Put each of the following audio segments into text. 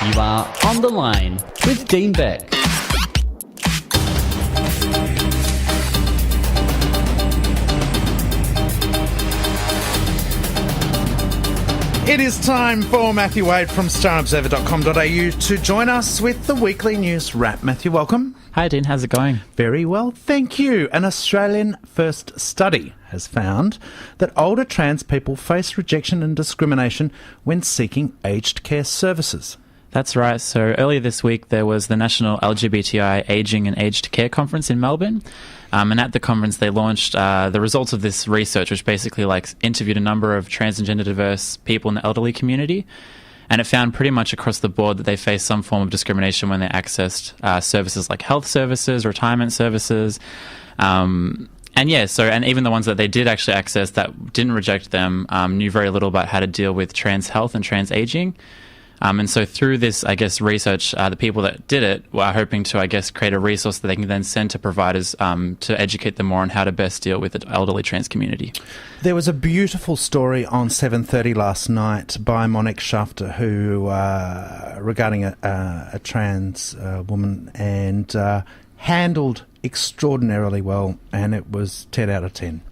You are On The Line with Dean Beck. It is time for Matthew Wade from starobserver.com.au to join us with the weekly news wrap. Matthew, welcome. Hi, Dean. How's it going? Very well, thank you. An Australian first study has found that older trans people face rejection and discrimination when seeking aged care services. That's right. So earlier this week, there was the National LGBTI Aging and Aged Care Conference in Melbourne. And at the conference, they launched the results of this research, which basically interviewed a number of trans and gender diverse people in the elderly community. And it found pretty much across the board that they face some form of discrimination when they accessed services like health services, retirement services. And even the ones that they did actually access that didn't reject them knew very little about how to deal with trans health and trans aging. And so through this, research, the people that did it were hoping to, create a resource that they can then send to providers to educate them more on how to best deal with the elderly trans community. There was a beautiful story on 7:30 last night by Monique Shafter, who regarding a trans woman, and handled extraordinarily well, and it was 10 out of 10.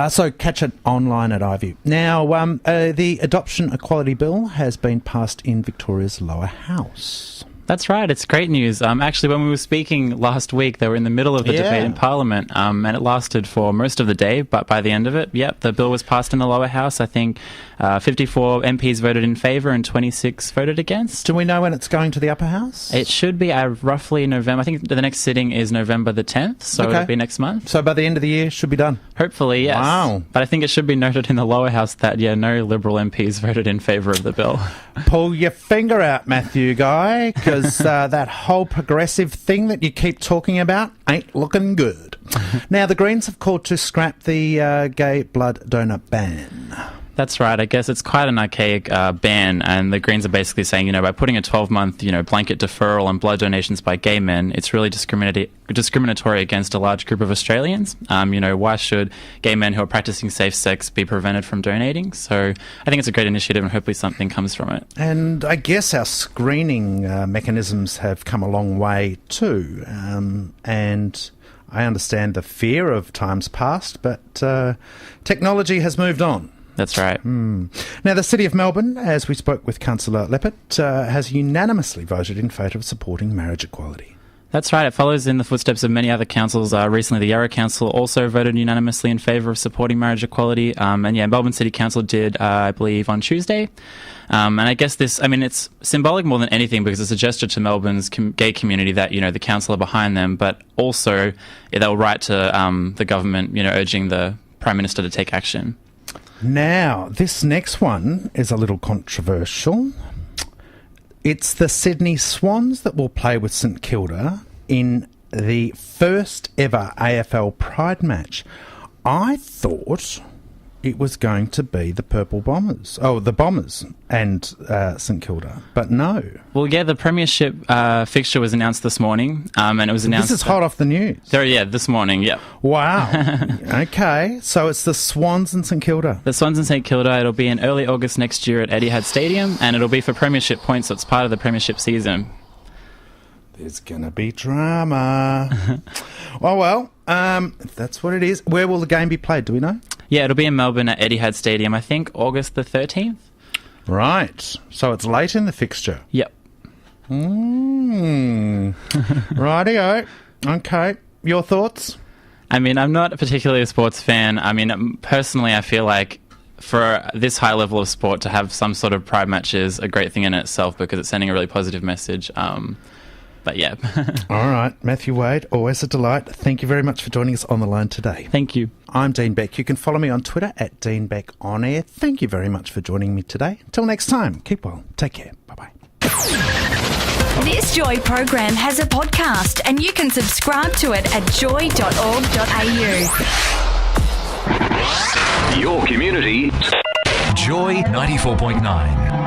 So catch it online at iView. Now, the Adoption Equality Bill has been passed in Victoria's lower house. That's right. It's great news. Actually, when we were speaking last week, they were in the middle of the debate in Parliament, and it lasted for most of the day. But by the end of it, the bill was passed in the lower house. I think 54 MPs voted in favour and 26 voted against. Do we know when it's going to the upper house? It should be roughly November. I think the next sitting is November the 10th, so it'll be next month. So by the end of the year, should be done? Hopefully, yes. Wow. But I think it should be noted in the lower house that, no Liberal MPs voted in favour of the bill. Pull your finger out, Matthew Guy, because that whole progressive thing that you keep talking about ain't looking good. Now, the Greens have called to scrap the gay blood donor ban. That's right. I guess it's quite an archaic ban, and the Greens are basically saying, by putting a 12-month, blanket deferral on blood donations by gay men, it's really discriminatory against a large group of Australians. Why should gay men who are practicing safe sex be prevented from donating? So I think it's a great initiative, and hopefully something comes from it. And I guess our screening mechanisms have come a long way too, and I understand the fear of times past, but technology has moved on. That's right. Now, the City of Melbourne, as we spoke with Councillor Leppert, has unanimously voted in favour of supporting marriage equality. That's right. It follows in the footsteps of many other councils. Recently, the Yarra Council also voted unanimously in favour of supporting marriage equality. Melbourne City Council did, I believe, on Tuesday. And I guess it's symbolic more than anything because it's a gesture to Melbourne's gay community that, the council are behind them, but also they'll write to the government, urging the Prime Minister to take action. Now, this next one is a little controversial. It's the Sydney Swans that will play with St Kilda in the first ever AFL Pride match. I thought it was going to be the Purple Bombers. Oh, the Bombers and St Kilda. But no. Well, the Premiership fixture was announced this morning. And it was announced... This is hot off the news. This morning, yeah. Wow. Okay. So it's the Swans and St Kilda. The Swans and St Kilda. It'll be in early August next year at Etihad Stadium. And it'll be for Premiership points, so it's part of the Premiership season. There's going to be drama. Well, if that's what it is. Where will the game be played? Do we know? Yeah, it'll be in Melbourne at Etihad Stadium, I think August the 13th. Right. So it's late in the fixture. Yep. Rightio. Okay. Your thoughts? I'm not particularly a sports fan. Personally, I feel like for this high level of sport to have some sort of pride match is a great thing in itself because it's sending a really positive message. But yeah. All right. Matthew Wade, always a delight. Thank you very much for joining us on the line today. Thank you. I'm Dean Beck. You can follow me on Twitter at Dean Beck On Air. Thank you very much for joining me today. Until next time, keep well. Take care. Bye-bye. This Joy program has a podcast and you can subscribe to it at joy.org.au. Your community. Joy 94.9.